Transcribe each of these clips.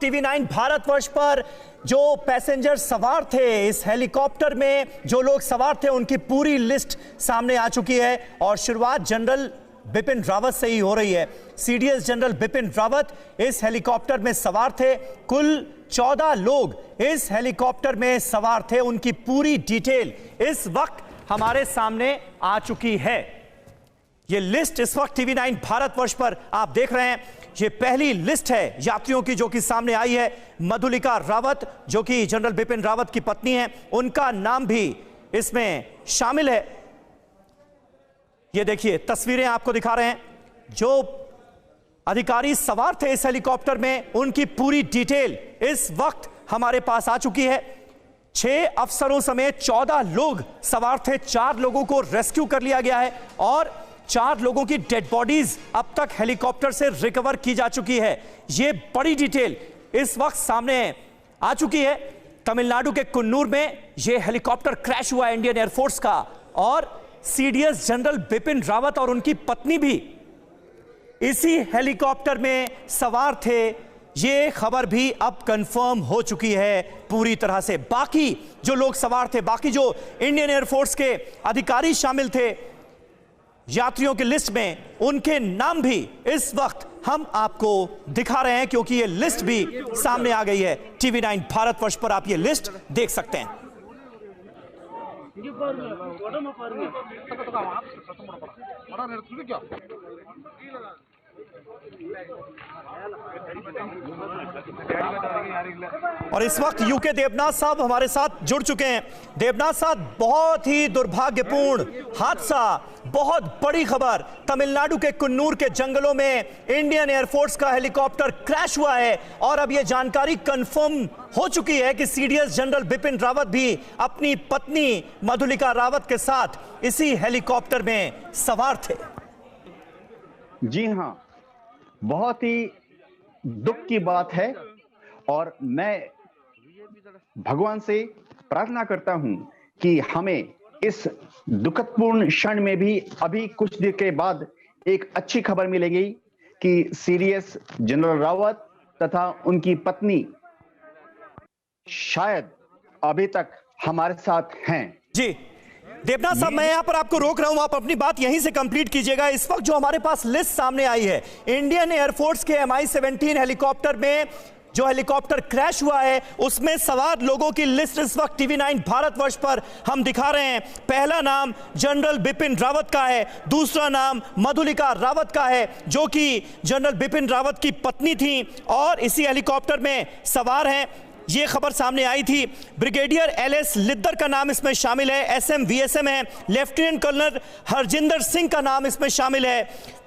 TV9 Bharatvarsh पर जो passenger सवार थे इस हेलीकॉप्टर में, जो लोग सवार थे उनकी पूरी लिस्ट सामने आ चुकी है और शुरुआत जनरल बिपिन रावत से ही हो रही है। सीडीएस जनरल बिपिन रावत इस हेलीकॉप्टर में सवार थे। कुल 14 लोग इस हेलीकॉप्टर में सवार थे। उनकी पूरी डिटेल इस वक्त हमारे सामने आ चुकी है। ये लिस्ट इस वक्त TV9 भारतवर्ष पर आप देख रहे हैं। ये पहली लिस्ट है यात्रियों की जो कि सामने आई है। मधुलिका रावत जो कि जनरल बिपिन रावत की पत्नी है, उनका नाम भी इसमें शामिल है। ये देखिए तस्वीरें आपको दिखा रहे हैं। जो अधिकारी सवार थे इस हेलीकॉप्टर में, उनकी पूरी डिटेल इस वक्त हमारे पास आ चुकी है। 6 अफसरों समेत 14 लोग सवार थे। 4 लोगों को रेस्क्यू कर लिया गया है और 4 लोगों की डेड बॉडीज अब तक हेलीकॉप्टर से रिकवर की जा चुकी है। यह बड़ी डिटेल इस वक्त सामने आ चुकी है। तमिलनाडु के कुन्नूर में यह हेलीकॉप्टर क्रैश हुआ इंडियन एयरफोर्स का और सीडीएस जनरल बिपिन रावत और उनकी पत्नी भी इसी हेलीकॉप्टर में सवार थे। यह खबर भी अब कंफर्म हो चुकी है पूरी तरह से। बाकी जो लोग सवार थे, बाकी जो इंडियन एयरफोर्स के अधिकारी शामिल थे यात्रियों की लिस्ट में, उनके नाम भी इस वक्त हम आपको दिखा रहे हैं क्योंकि ये लिस्ट भी सामने आ गई है। TV9 भारतवर्ष पर आप ये लिस्ट देख सकते हैं। और इस वक्त यूके देवनाथ साहब हमारे साथ जुड़ चुके हैं। देवनाथ साहब, बहुत ही दुर्भाग्यपूर्ण हादसा, बहुत बड़ी खबर। तमिलनाडु के कुन्नूर के जंगलों में इंडियन एयरफोर्स का हेलीकॉप्टर क्रैश हुआ है और अब यह जानकारी कंफर्म हो चुकी है कि सीडीएस जनरल बिपिन रावत भी अपनी पत्नी मधुलिका रावत के साथ इसी हेलीकॉप्टर में सवार थे। जी हां, बहुत ही दुख की बात है और मैं भगवान से प्रार्थना करता हूं कि हमें इस दुखदपूर्ण क्षण में भी अभी कुछ देर के बाद एक अच्छी खबर मिलेगी कि सीडीएस जनरल रावत तथा उनकी पत्नी शायद अभी तक हमारे साथ हैं। जी देवनाथ साहब, मैं यहां पर आपको रोक रहा हूं, आप अपनी बात यहीं से कंप्लीट कीजिएगा। इस वक्त जो हमारे पास लिस्ट सामने आई है, इंडियन एयरफोर्स के MI-17 हेलीकॉप्टर में जो हेलीकॉप्टर क्रैश हुआ है उसमें सवार लोगों की लिस्ट इस वक्त TV9 भारतवर्ष पर हम दिखा रहे हैं। पहला नाम जनरल बिपिन रावत का है, दूसरा नाम मधुलिका रावत का है जो कि जनरल बिपिन रावत की पत्नी थी और इसी हेलीकॉप्टर में सवार हैं। ये खबर सामने आई थी। ब्रिगेडियर LS लिद्दर का नाम इसमें शामिल है, SM VSM है। लेफ्टिनेंट कर्नल हरजिंदर सिंह का नाम इसमें शामिल है।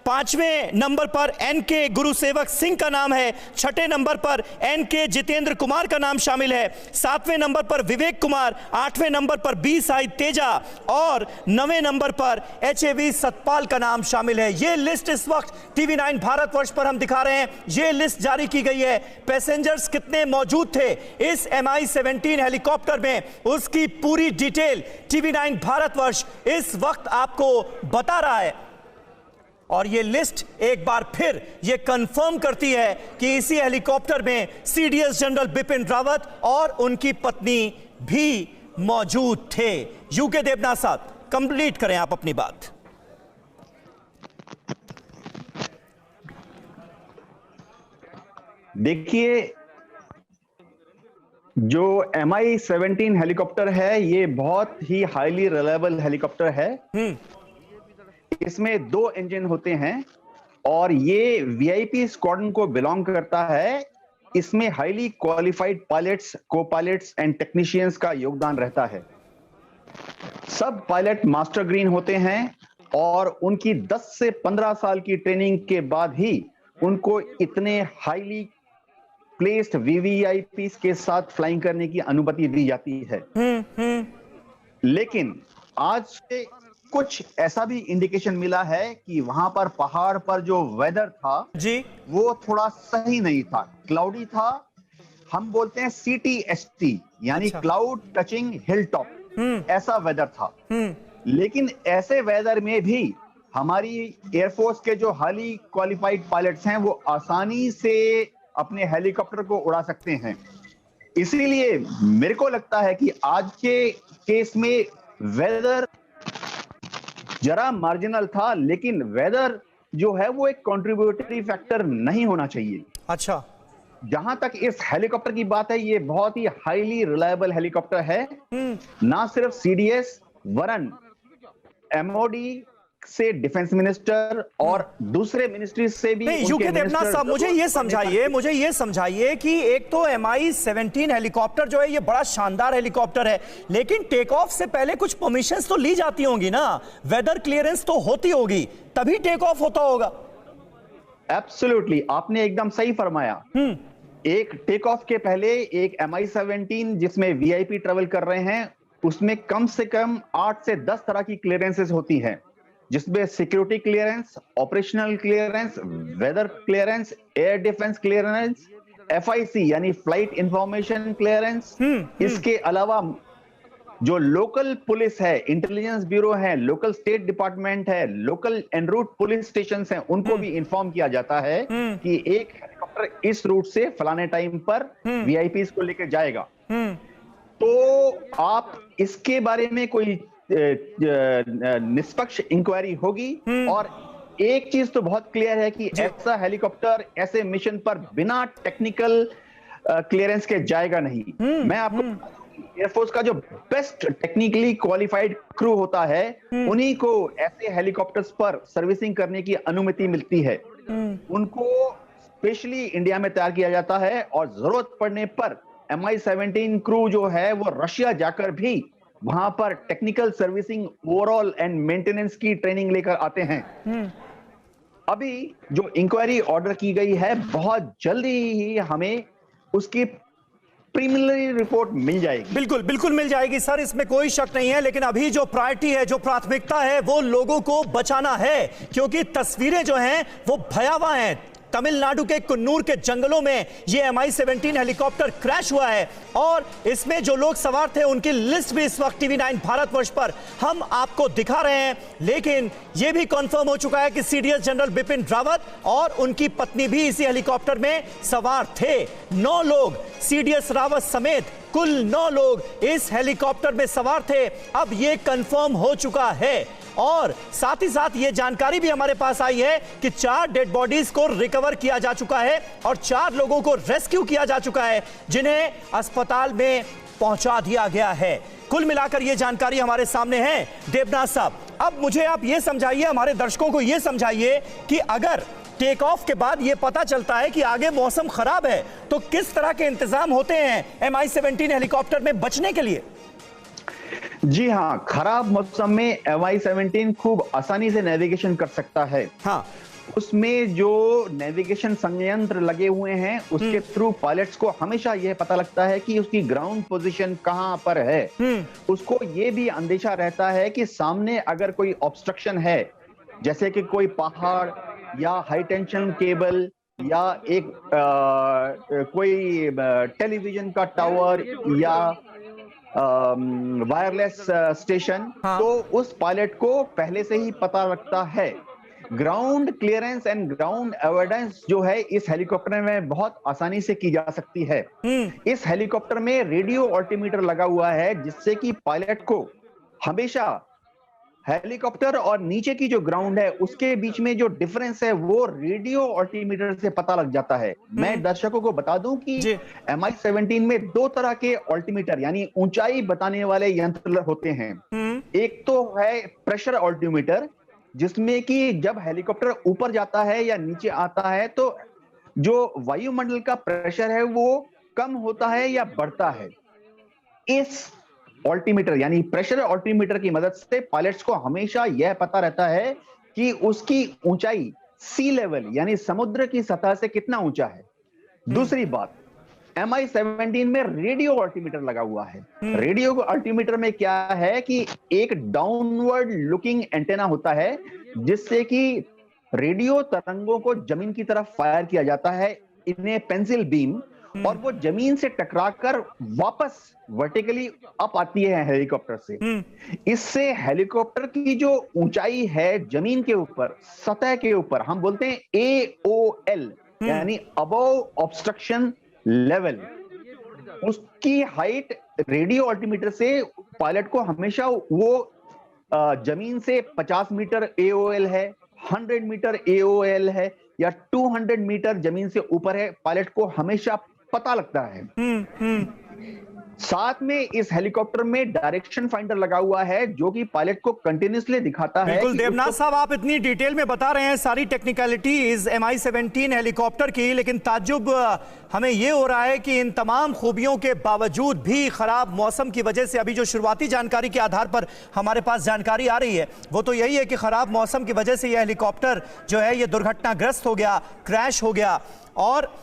5वें नंबर पर NK गुरुसेवक सिंह का नाम है। 6ठे नंबर पर NK जितेंद्र कुमार का नाम शामिल है। 7वें नंबर पर विवेक कुमार, 8वें नंबर पर BSI तेजा और 9वें नंबर पर HAV सतपाल का नाम शामिल है। ये लिस्ट इस वक्त TV9 भारतवर्ष पर हम दिखा रहे हैं। ये लिस्ट जारी की गई है। पैसेंजर्स कितने मौजूद थे इस MI-17 हेलीकॉप्टर में, उसकी पूरी डिटेल TV9 भारतवर्ष इस वक्त आपको बता रहा है। और ये लिस्ट एक बार फिर ये कंफर्म करती है कि इसी हेलीकॉप्टर में सीडीएस जनरल बिपिन रावत और उनकी पत्नी भी मौजूद थे। यूके देवनाथ साहब, कंप्लीट करें आप अपनी बात। देखिए, जो MI-17 हेलीकॉप्टर है ये बहुत ही हाईली रिलायबल हेलीकॉप्टर है। इसमें 2 इंजन होते हैं और ये VIP स्क्वाड्रन को बिलोंग करता है। इसमें हाईली क्वालिफाइड पायलट्स, को पायलट्स एंड टेक्नीशियंस का योगदान रहता है। सब पायलट मास्टर ग्रीन होते हैं और उनकी 10 से 15 साल की ट्रेनिंग के बाद ही उनको इतने हाईली प्लेस्ड VVIPs के साथ फ्लाइंग करने की अनुमति दी जाती है। लेकिन आज से कुछ ऐसा भी इंडिकेशन मिला है कि वहां पर पहाड़ पर जो वेदर था जी, वो थोड़ा सही नहीं था, क्लाउडी था। हम बोलते हैं CTST यानी क्लाउड टचिंग हिल टॉप, ऐसा वेदर था। लेकिन ऐसे वेदर में भी हमारी एयरफोर्स के जो हाईली क्वालिफाइड पायलट्स हैं वो आसानी से अपने हेलीकॉप्टर को उड़ा सकते हैं। इसीलिए मेरे को लगता है कि आज के केस में वेदर जरा मार्जिनल था, लेकिन वेदर जो है वो एक कंट्रीब्यूटरी फैक्टर नहीं होना चाहिए। अच्छा, जहां तक इस हेलीकॉप्टर की बात है, ये बहुत ही हाईली रिलायबल हेलीकॉप्टर है। ना सिर्फ सीडीएस वरन एमओडी से डिफेंस मिनिस्टर और दूसरे मिनिस्ट्री से भी नहीं, यूके देवनाथ साहब, मुझे ये समझाइए कि एक तो MI-17 हेलीकॉप्टर जो है ये बड़ा शानदार हेलीकॉप्टर है, लेकिन टेक ऑफ से पहले कुछ परमिशंस तो ली जाती होंगी ना, वेदर क्लियरेंस तो होती होगी, तभी टेक ऑफ होता होगा। एब्सोल्युटली, आपने एकदम सही फरमाया। एक टेक ऑफ के पहले एक MI-17 जिसमें वीआईपी ट्रेवल कर रहे हैं, उसमें कम से कम 8 से 10 तरह की क्लियरेंसेस होती हैं, जिसमें security clearance, operational clearance, weather clearance, air defence clearance, FIC यानी फ्लाइट इंफॉर्मेशन क्लियरेंस। इसके अलावा जो लोकल पुलिस है, इंटेलिजेंस ब्यूरो है, लोकल स्टेट डिपार्टमेंट है, लोकल एनरूट पुलिस स्टेशन हैं, उनको भी इंफॉर्म किया जाता है कि एक हेलीकॉप्टर इस रूट से फलाने टाइम पर वीआईपीज को लेकर जाएगा। तो आप इसके बारे में कोई निष्पक्ष इंक्वायरी होगी। और एक चीज तो बहुत क्लियर है कि ऐसा हेलीकॉप्टर ऐसे मिशन पर बिना टेक्निकल क्लियरेंस के जाएगा नहीं। मैं आपको एयरफोर्स का जो बेस्ट टेक्निकली क्वालिफाइड क्रू होता है, उन्हीं को ऐसे हेलीकॉप्टर्स पर सर्विसिंग करने की अनुमति मिलती है। उनको स्पेशली इंडिया में तैयार किया जाता है और जरूरत पड़ने पर MI-17 क्रू जो है वो रशिया जाकर भी वहां पर technical servicing, overall and maintenance की ट्रेनिंग लेकर आते हैं। अभी जो इंक्वायरी ऑर्डर की गई है, बहुत जल्दी ही हमें उसकी प्रीलिमिनरी रिपोर्ट मिल जाएगी। बिल्कुल बिल्कुल मिल जाएगी सर, इसमें कोई शक नहीं है। लेकिन अभी जो प्रायोरिटी है, जो प्राथमिकता है, वो लोगों को बचाना है, क्योंकि तस्वीरें जो हैं वो भयावह हैं। तमिलनाडु के कुन्नूर के जंगलों में ये MI-17 हेलीकॉप्टर क्रैश हुआ है और इसमें जो लोग सवार थे उनकी लिस्ट भी इस वक्त TV9 भारतवर्ष पर हम आपको दिखा रहे हैं। लेकिन यह भी कंफर्म हो चुका है कि CDS जनरल बिपिन रावत और उनकी पत्नी भी इसी हेलीकॉप्टर में सवार थे। 9 लोग CDS रावत समेत कुल 9 लोग इस हेलीकॉप्टर में सवार थे। अब यह कंफर्म हो चुका है और साथ ही साथ यह जानकारी भी हमारे पास आई है कि 4 डेड बॉडीज को रिकवर किया जा चुका है और 4 लोगों को रेस्क्यू किया जा चुका है, जिन्हें अस्पताल में पहुंचा दिया गया है। कुल मिलाकर यह जानकारी हमारे सामने है। देवनाथ साहब, अब मुझे आप यह समझाइए, हमारे दर्शकों को यह समझाइए कि अगर टेक ऑफ के बाद यह पता चलता है कि आगे मौसम खराब है, तो किस तरह के इंतजाम होते हैं MI-17 हेलीकॉप्टर में बचने के लिए? जी हां, खराब मौसम में MI-17 खूब आसानी से नेविगेशन कर सकता है। हाँ, उसमें जो नेविगेशन संयंत्र लगे हुए हैं, उसके थ्रू पायलट्स को हमेशा यह पता लगता है कि उसकी ग्राउंड पोजीशन कहां पर है। उसको यह भी अंदेशा रहता है कि सामने अगर कोई ऑब्स्ट्रक्शन है, जैसे कि कोई पहाड़ या हाई टेंशन केबल या एक कोई टेलीविजन का टावर या वायरलेस स्टेशन, तो उस पायलट को पहले से ही पता लगता है। Ground clearance and ground avoidance जो है इस हेलीकॉप्टर में बहुत आसानी से की जा सकती है। इस हेलीकॉप्टर में रेडियो ऑल्टीमीटर लगा हुआ है, जिससे कि पायलट को हमेशा हेलीकॉप्टर और नीचे की जो ग्राउंड है उसके बीच में जो डिफरेंस है वो रेडियो ऑल्टीमीटर से पता लग जाता है। मैं दर्शकों को बता दूं कि MI-17 में 2 तरह के ऑल्टीमीटर यानी ऊंचाई बताने वाले यंत्र होते हैं। एक तो है प्रेशर ऑल्टीमीटर, जिसमें कि जब हेलीकॉप्टर ऊपर जाता है या नीचे आता है तो जो वायुमंडल का प्रेशर है वो कम होता है या बढ़ता है। इस ऑल्टीमीटर यानी प्रेशर ऑल्टीमीटर की मदद से पायलट्स को हमेशा यह पता रहता है कि उसकी ऊंचाई सी लेवल यानी समुद्र की सतह से कितना ऊंचा है। दूसरी बात, MI-17 में रेडियो ऑल्टीमीटर लगा हुआ है। रेडियो ऑल्टीमीटर में क्या है कि एक डाउनवर्ड लुकिंग एंटेना होता है, जिससे कि रेडियो तरंगों को जमीन की तरफ फायर किया जाता है, इन्हें पेंसिल बीम, और वो जमीन से टकराकर वापस वर्टिकली अप आती है हेलीकॉप्टर से। इससे हेलीकॉप्टर की जो ऊंचाई है जमीन के ऊपर, सतह के ऊपर, हम बोलते हैं AOL, यानी अबव ऑब्स्ट्रक्शन लेवल, उसकी हाइट रेडियो अल्टीमीटर से पायलट को हमेशा वो जमीन से 50 मीटर एओएल है, 100 मीटर एओएल है या 200 मीटर जमीन से ऊपर है, पायलट को हमेशा पता लगता है। साथ में इस हेलीकॉप्टर में डायरेक्शन फाइंडर लगा हुआ है जो कि पायलट को कंटिन्यूअसली दिखाता है। बिल्कुल देवनाथ साहब, आप इतनी डिटेल में बता रहे हैं सारी टेक्निकलिटीज MI-17 हेलीकॉप्टर की, लेकिन ताज्जुब हमें यह हो रहा है कि इन तमाम खूबियों के बावजूद भी खराब मौसम की वजह से, अभी जो शुरुआती जानकारी के आधार पर हमारे पास जानकारी आ रही है वो तो यही है कि खराब मौसम की वजह से यह हेलीकॉप्टर जो है ये दुर्घटनाग्रस्त हो गया, क्रैश हो गया। और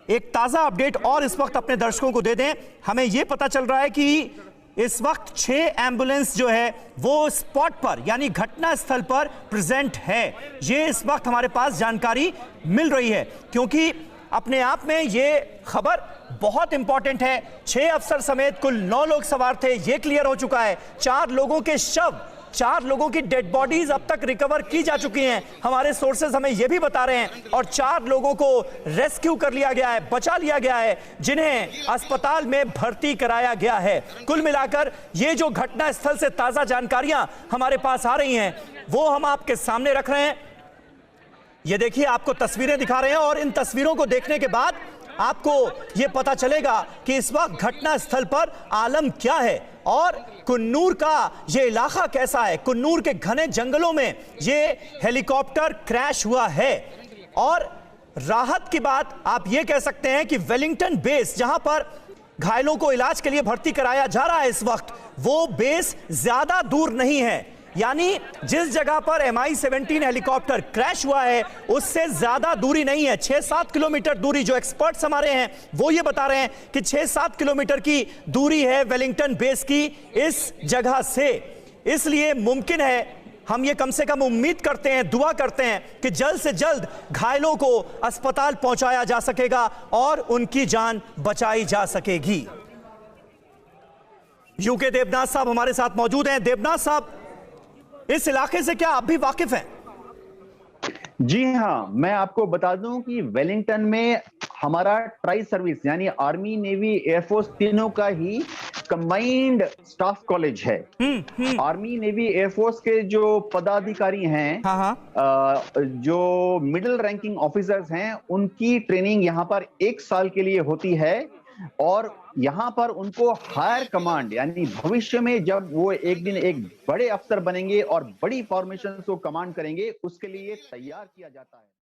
एक ताजा अपडेट और इस वक्त अपने दर्शकों को दे दें, हमें यह पता चल रहा है कि इस वक्त 6 एम्बुलेंस जो है वो स्पॉट पर यानी घटना स्थल पर प्रेजेंट है। ये इस वक्त हमारे पास जानकारी मिल रही है, क्योंकि अपने आप में ये खबर बहुत इंपॉर्टेंट है। 6 अफसर समेत कुल 9 लोग सवार थे, ये क्लियर हो चुका है। 4 लोगों के शव, 4 लोगों की डेड बॉडीज अब तक रिकवर की जा चुकी हैं, हमारे सोर्सेज हमें यह भी बता रहे हैं। और 4 लोगों को रेस्क्यू कर लिया गया है, बचा लिया गया है, जिन्हें अस्पताल में भर्ती कराया गया है। कुल मिलाकर ये जो घटना स्थल से ताजा जानकारियां हमारे पास आ रही हैं वो हम आपके सामने रख रहे हैं। ये देखिए, आपको तस्वीरें दिखा रहे हैं और इन तस्वीरों को देखने के बाद आपको यह पता चलेगा कि इस वक्त घटना स्थल पर आलम क्या है और कुन्नूर का यह इलाका कैसा है। कुन्नूर के घने जंगलों में यह हेलीकॉप्टर क्रैश हुआ है। और राहत की बात आप यह कह सकते हैं कि वेलिंगटन बेस, जहां पर घायलों को इलाज के लिए भर्ती कराया जा रहा है इस वक्त, वो बेस ज्यादा दूर नहीं है। यानी जिस जगह पर MI-17 हेलीकॉप्टर क्रैश हुआ है उससे ज्यादा दूरी नहीं है, 6-7 किलोमीटर दूरी। जो एक्सपर्ट्स हमारे हैं वो ये बता रहे हैं कि 6-7 किलोमीटर की दूरी है वेलिंगटन बेस की इस जगह से। इसलिए मुमकिन है, हम ये कम से कम उम्मीद करते हैं, दुआ करते हैं कि जल्द से जल्द घायलों को अस्पताल पहुंचाया जा सकेगा और उनकी जान बचाई जा सकेगी। यूके देवनाथ साहब हमारे साथ मौजूद हैं। देवनाथ साहब, इस इलाके से क्या आप भी वाकिफ हैं? जी हां, मैं आपको बता दूं कि वेलिंगटन में हमारा ट्राई सर्विस यानी आर्मी, नेवी, एयरफोर्स तीनों का ही कंबाइंड स्टाफ कॉलेज है। आर्मी, नेवी, एयरफोर्स के जो पदाधिकारी हैं, जो मिडिल रैंकिंग ऑफिसर्स हैं, उनकी ट्रेनिंग यहां पर 1 साल के लिए होती है और यहां पर उनको हायर कमांड यानी भविष्य में जब वो एक दिन एक बड़े अफसर बनेंगे और बड़ी फॉर्मेशन को कमांड करेंगे, उसके लिए तैयार किया जाता है।